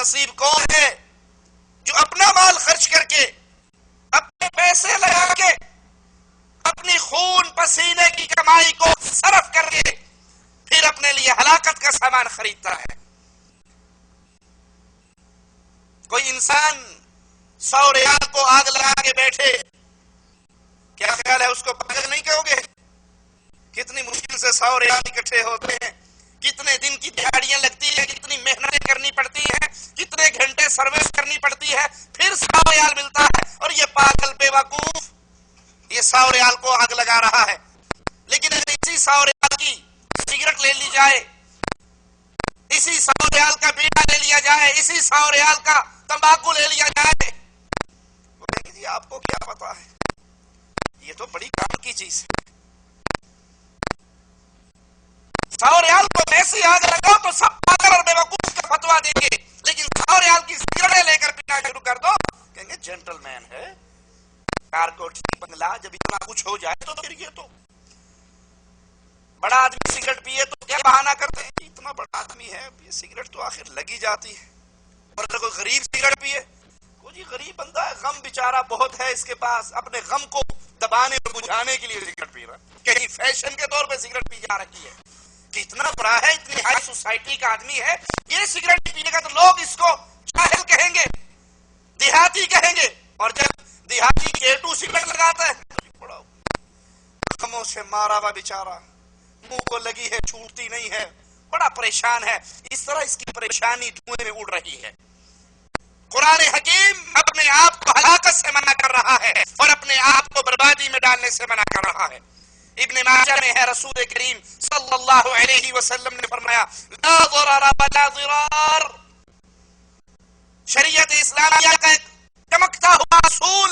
نصیب کون ہے جو اپنا مال خرچ کر کے، اپنے پیسے لگا کے، اپنی خون پسینے کی کمائی کو صرف کر کے پھر اپنے لیے ہلاکت کا سامان خریدتا ہے؟ کوئی انسان 100 ریال کو آگ لگا کے بیٹھے، کیا خیال ہے اس کو پاگل نہیں کہو گے؟ کتنی مشکل سے 100 ریال اکٹھے ہوتے ہیں، کتنے دن کی دیہاڑیاں لگتی ہیں، کتنی محنتیں کرنی پڑتی ہیں، کتنے گھنٹے سروس کرنی پڑتی ہے، پھر 100 ریال ملتا ہے، اور یہ پاگل بے وقوف یہ 100 ریال کو آگ لگا رہا ہے۔ لیکن اگر اسی 100 ریال کی سگریٹ لے لی جائے، اسی 100 ریال کا بیڑا لے لیا جائے، اسی 100 ریال کا تمباکو لے لیا جائے، بولیں گے جی آپ کو کیا پتا ہے، یہ تو بڑی کام کی چیز ہے۔ 100 ریال کو ایسی آگ لگاؤ تو سب پاگل اور بے وقوف کا فتوا دیں گے، لیکن 100 ریال کی سگریٹیں لے کر پینا شروع کر دو، کہیں گے جینٹل مین ہے، کار کوٹھی بنگلہ، جب اتنا کچھ ہو جائے تو پھر یہ تو بڑا آدمی سگریٹ پیے تو کیا بہانہ کرتے ہیں، اتنا بڑا آدمی ہے، یہ سگریٹ تو آخر لگی جاتی ہے۔ اور اگر کوئی غریب سگریٹ پیے، وہ جی غریب بندہ ہے، غم بیچارہ بہت ہے اس کے پاس، اپنے غم کو دبانے اور بجھانے کے لیے سگریٹ پی رہا ہے، کہیں فیشن کے طور پہ سگریٹ پی جا رکھی ہے کہ اتنا بڑا ہے، اتنی ہائی سوسائٹی کا آدمی ہے، یہ سگریٹ پینے کا تو لوگ اس کو جاہل کہیں گے، دیہاتی کہیں گے، اور جب دیہاتی K2 سگریٹ لگاتا ہے بڑا غموں سے مارا ہوا بیچارہ، منہ کو لگی ہے چھوٹتی نہیں ہے، بڑا پریشان ہے، اس طرح اس کی پریشانی دھوئیں میں اڑ رہی ہے۔ قرآن حکیم اپنے آپ کو ہلاکت سے منع کر رہا ہے اور اپنے آپ کو بربادی میں ڈالنے سے منع کر رہا ہے۔ ابن ماجہ میں ہے، رسول کریم صلی اللہ علیہ وسلم نے فرمایا لا ضرر ولا ضرار، شریعت اسلامیہ کا ایک چمکتا ہوا اصول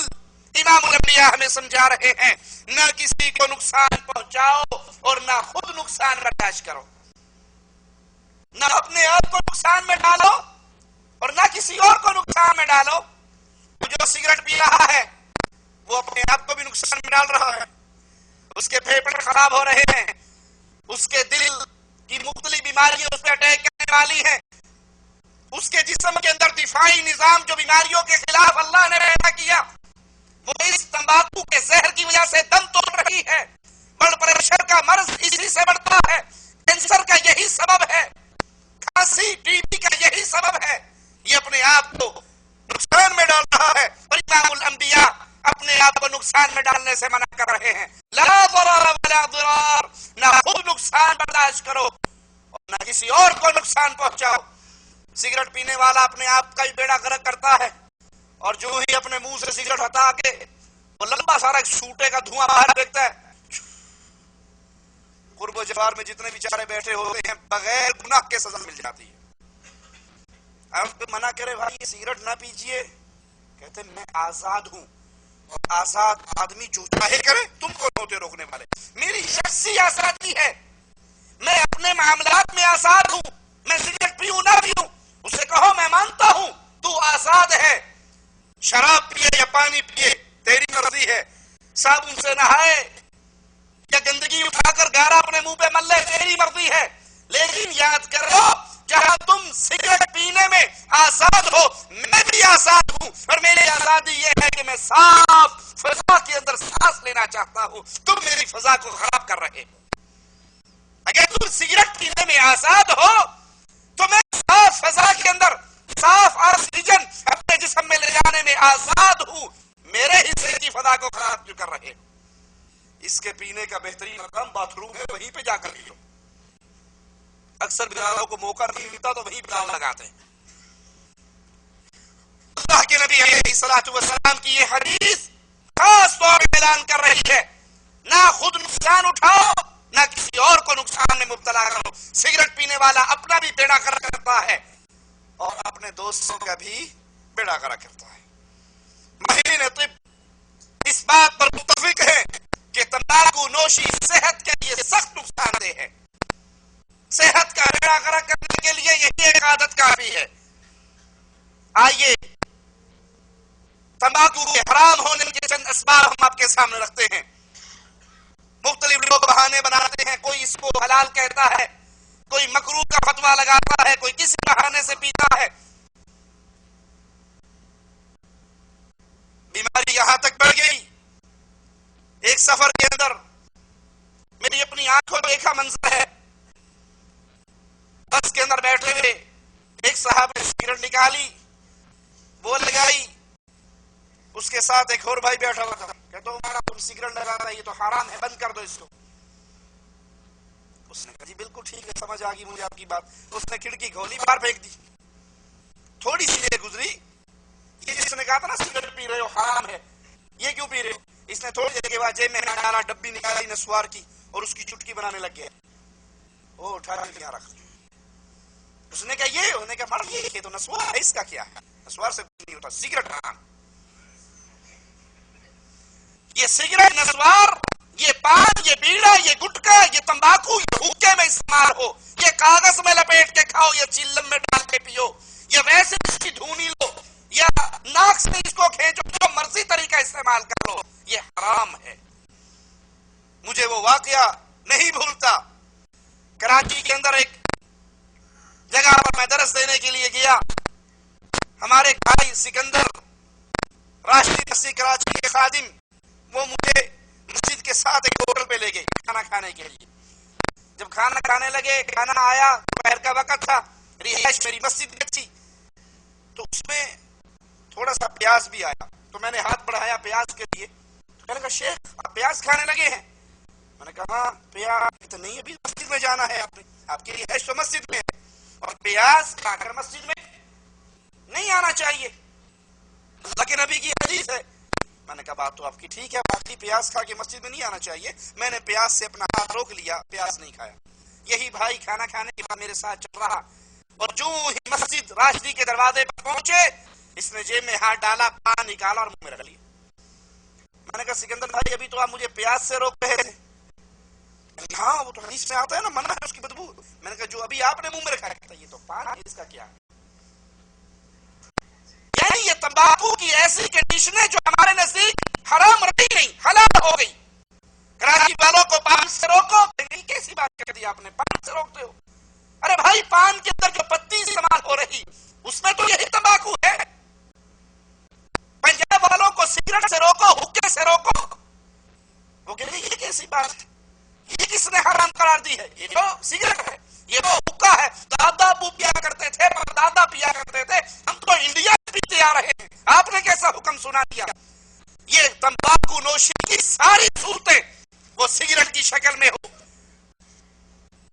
امام الانبیاء ہمیں سمجھا رہے ہیں، نہ کسی کو نقصان پہنچاؤ اور نہ خود نقصان برداشت کرو، نہ اپنے آپ کو نقصان میں ڈالو اور نہ کسی اور کو نقصان میں ڈالو۔ جو سگریٹ پی رہا ہے وہ اپنے آپ کو بھی نقصان میں ڈال رہا ہے، اس کے پھیپھڑے خراب ہو رہے ہیں، اس کے دل کی مختلف بیماریاں اس پہ اٹیک کرنے والی ہیں، اس کے جسم کے اندر دفاعی نظام جو بیماریوں کے خلاف اللہ نے پیدا کیا وہ اس تمباکو کے زہر کی وجہ سے دم توڑ رہی ہے۔ بلڈ پریشر کا مرض اسی سے بڑھتا ہے، کینسر کا یہی سبب ہے، کھانسی ٹی بی کا یہی سبب ہے، یہ اپنے آپ کو نقصان میں ڈال رہا ہے، اور امام الانبیاء اپنے آپ کو نقصان میں ڈالنے سے منع کر رہے ہیں۔ لا ضرر ولا ضرار، نہ خود نقصان برداشت کرو اور نہ کسی اور کو نقصان پہنچاؤ۔ سگریٹ پینے والا اپنے آپ کا ہی بیڑا غرق کرتا ہے، اور جو ہی اپنے منہ سے سگریٹ ہٹا کے وہ لمبا سارا ایک سوٹے کا دھواں باہر پھینکتا ہے، قرب و جوار میں جتنے بیچارے بیٹھے ہوتے ہیں بغیر گناہ کے سزا مل جاتی ہے۔ آپ کو منع کرے بھائی یہ سگریٹ نہ پیجئے، کہتے میں آزاد ہوں، اور آزاد آدمی جو چاہے کرے، تم کون ہوتے روکنے والے؟ میری شخصی آزادی ہے، میں اپنے معاملات میں آزاد ہوں، میں سگریٹ پیوں نہ پیوں، اسے کہو میں مانتا ہوں تو آزاد ہے، شراب پیے یا پانی پیے تیری مرضی ہے، صابن سے نہائے یا گندگی اٹھا کر گارا اپنے منہ پہ مل لے تیری مرضی ہے، لیکن یاد کرو جہاں تم سگریٹ پینے میں آزاد ہو میں بھی آزاد ہوں، اور میری آزادی یہ ہے کہ میں صاف فضا کے اندر سانس لینا چاہتا ہوں، تم میری فضا کو خراب کر رہے ہو۔ اگر تم سگریٹ پینے میں آزاد ہو تو میں صاف فضا کے اندر صاف آکسیجن اپنے جسم میں لے جانے میں آزاد ہوں، میرے حصے کی فضا کو خراب کیوں کر رہے؟ اس کے پینے کا بہترین مقام باتھ روم ہے، وہیں پہ جا کر پیو۔ اکثر بلالوں کو موقع نہیں ملتا تو وہیں بلال لگاتے ہیں۔ اللہ کے نبی علیہ الصلوۃ والسلام کی یہ حدیث خاص طور پر اعلان کر رہی ہے نہ خود نقصان اٹھاؤ نہ کسی اور کو نقصان میں مبتلا کرو۔ سگریٹ پینے والا اپنا بھی بیڑا غرق کرتا ہے اور اپنے دوستوں کا بھی بیڑا غرق کرتا ہے۔ ماہرین طب اس بات پر متفق ہے کہ تمباکو نوشی صحت کے لیے سخت نقصان دہ ہے، صحت کا بیڑا غرق کرنے کے لیے یہی ایک عادت کافی ہے۔ آئیے تمباکو کے حرام ہونے کے چند اسباب ہم آپ کے سامنے رکھتے ہیں۔ مختلف لوگ بہانے بناتے ہیں، کوئی اس کو حلال کہتا ہے، کوئی مکروہ کا فتویٰ لگاتا ہے، کوئی کسی بہانے سے پیتا ہے۔ ایک سفر کے اندر میری اپنی آنکھوں دیکھا منظر ہے، بس کے اندر بیٹھے ہوئے ایک صاحب نے سگریٹ نکالی، وہ لگائی، اس کے ساتھ ایک اور بھائی بیٹھا ہوا تھا، کہتا ہوں تم سگریٹ لگا رہا ہے، یہ تو حرام ہے، بند کر دو اس کو۔ اس نے کہا جی بالکل ٹھیک ہے، سمجھ آ گئی مجھے آپ کی بات۔ اس نے کھڑکی کھولی، باہر پھینک دی۔ تھوڑی سی دیر گزری، یہ جس نے کہا تھا نا سگریٹ پی رہے ہو حرام ہے، یہ کیوں پی رہے ہو؟ اس نے تھوڑی دیر کے بعد جیب میں ڈالا، ڈبی نکالی نسوار کی اور اس کی چٹکی بنانے لگ گیا۔ وہ اٹھا کے یہاں رکھ دی۔ اس نے کہا یہ، انہوں نے کہا مرد یہ تو نسوار ہے، اس کا کیا ہے؟ نسوار سے کچھ نہیں ہوتا، سگریٹ حرام۔ یہ سگریٹ، نسوار، یہ پان، یہ بیڑا، یہ گٹکا، یہ تمباکو، یہ حقے میں استعمال ہو، یہ کاغذ میں لپیٹ کے کھاؤ، یا چیلم میں ڈال کے پیو، یا ویسے اس کی دھونی لو، یا ناک سے اس کو کھینچو، جو مرضی طریقہ استعمال کر لو، یہ حرام ہے۔ مجھے وہ واقعہ نہیں بھولتا، کراچی کے اندر ایک جگہ پر میں درس دینے کے لیے گیا، ہمارے بھائی سکندر راشدی مسجد کراچی کے خادم، وہ مجھے مسجد کے ساتھ ایک ہوٹل پہ لے گئے کھانا کھانے کے لیے۔ جب کھانا کھانے لگے، کھانا آیا، دوپہر کا وقت تھا، رہائش میری مسجد میں تھی، تو اس میں تھوڑا سا پیاز بھی آیا، تو میں نے ہاتھ بڑھایا پیاز کے لیے، تو میں نے کہا شیخ آپ پیاز کھانے لگے ہیں؟ میں نے کہا ہاں پیاز تو نہیں، ابھی مسجد میں جانا ہے، آپ کی رہائش تو مسجد میں ہے، اور پیاز کھا کر مسجد میں نہیں آنا چاہیے، لیکن نبی کی حدیث ہے۔ میں نے کہا بات تو آپ کی ٹھیک ہے، باقی پیاز کھا کے مسجد میں نہیں آنا چاہیے۔ میں نے پیاز سے اپنا ہاتھ روک لیا، پیاز نہیں کھایا۔ یہی بھائی کھانا کھانے کے بعد میرے ساتھ چل رہا، اور جو ہی مسجد راشدی کے دروازے پر پہنچے، اس نے جیب میں ہاتھ ڈالا، پان نکالا اور منہ میں رکھ لیا۔ میں نے کہا سکندر بھائی ابھی تو آپ مجھے پیاز سے روک رہے تھے۔ ہاں وہ تو حدیث میں آتا ہے نا، منع ہے اس کی بدبو۔ میں نے کہا جو ابھی آپ نے منہ میں رکھا ہے، یہ تو پان ہے، اس کا کیا؟ یعنی یہ تمباکو کی ایسی کنڈیشن ہے جو ہمارے نزدیک حرام رہی نہیں، حلال ہو گئی۔ کراچی والوں کو پان سے روکو، کیسی بات کر دی آپ نے، پان سے روکتے ہو؟ ارے بھائی پان کے اندر جو پتی استعمال ہو رہی اس میں تو یہی تمباکو ہے۔ پنجاب والوں کو سگریٹ سے روکو، حقے سے روکو، وہ کہتے ہیں یہ کیسی بات، یہ کس نے حرام قرار دی ہے؟ یہ تو سگریٹ ہے، یہ تو حقہ ہے، دادا ابو پیا کرتے تھے، دادا پیا کرتے تھے، ہم تو انڈیا پیتے آ رہے ہیں، آپ نے کیسا حکم سنا دیا؟ یہ تمباکو نوشی کی ساری صورتیں، وہ سگریٹ کی شکل میں ہو،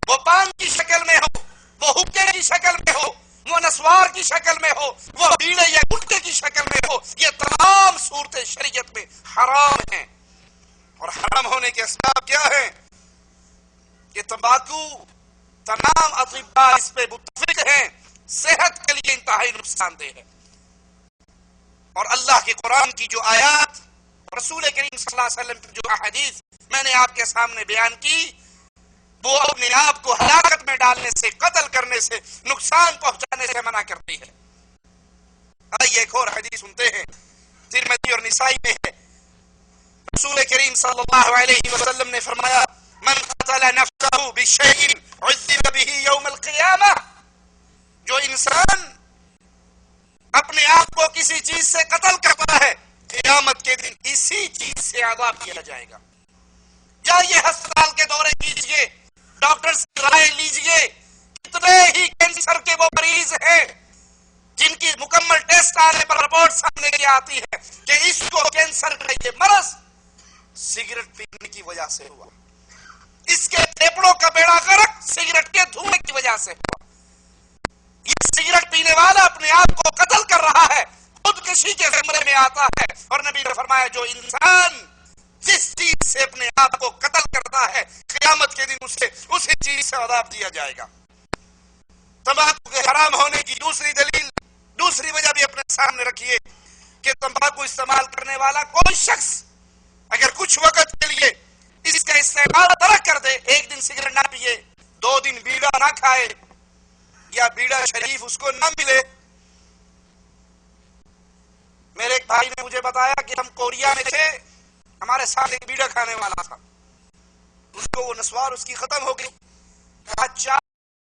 وہ پان کی شکل میں ہو، وہ حقے کی شکل میں ہو، وہ نسوار کی شکل میں ہو، وہ بیڑے یا گٹکے کی شکل میں ہو، یہ تمام صورتیں شریعت میں حرام ہیں۔ اور حرام ہونے کے اسباب کیا ہیں؟ کہ تمباکو، تمام اطباء اس پہ متفق ہیں، صحت کے لیے انتہائی نقصان دہ ہے۔ اور اللہ کے قرآن کی جو آیات، رسول کریم صلی اللہ علیہ وسلم کی جو احادیث میں نے آپ کے سامنے بیان کی، وہ اپنے آپ کو ہلاکت میں ڈالنے سے، قتل کرنے سے، نقصان پہنچانے سے منع کرتی ہے۔ آئیے ایک اور حدیث سنتے ہیں، ترمذی اور نسائی میں ہے۔ رسول کریم صلی اللہ علیہ وسلم نے فرمایا من قتل نفسه بشيء عذب به يوم القيامة، جو انسان اپنے آپ کو کسی چیز سے قتل کرتا ہے، قیامت کے دن اسی چیز سے عذاب کیا جائے گا۔ جائیے ہسپتال کے دورے کیجئے، ڈاکٹر سے رائے لیجئے، کتنے ہی کینسر کے وہ مریض ہیں جن کی مکمل ٹیسٹ آنے پر رپورٹ سامنے کی آتی ہے کہ اس کو کینسر کا یہ مرض سگریٹ پینے کی وجہ سے ہوا، اس کے پھیپڑوں کا بیڑا غرق سگریٹ کے دھوئیں کی وجہ سے ہوا۔ یہ سگریٹ پینے والا اپنے آپ کو قتل کر رہا ہے، خودکشی کے زمرے میں آتا ہے، اور نبی نے فرمایا جو انسان جس چیز سے اپنے آپ کو قتل کرتا ہے، قیامت کے دن اسے اسی چیز سے عذاب دیا جائے گا۔ تمباکو کے حرام ہونے کی دوسری دلیل، دوسری وجہ بھی اپنے سامنے رکھیے کہ تمباکو استعمال کرنے والا کوئی شخص اگر کچھ وقت کے لیے اس کا استعمال ترک کر دے، ایک دن سگریٹ نہ پیے، 2 دن بیڑا نہ کھائے، یا بیڑا شریف اس کو نہ ملے۔ میرے ایک بھائی نے مجھے بتایا کہ ہم کوریا میں تھے، ہمارے ساتھ ایک بیڑا کھانے والا تھا، اس کو وہ نسوار اس کی ختم ہو گئی، کہا 4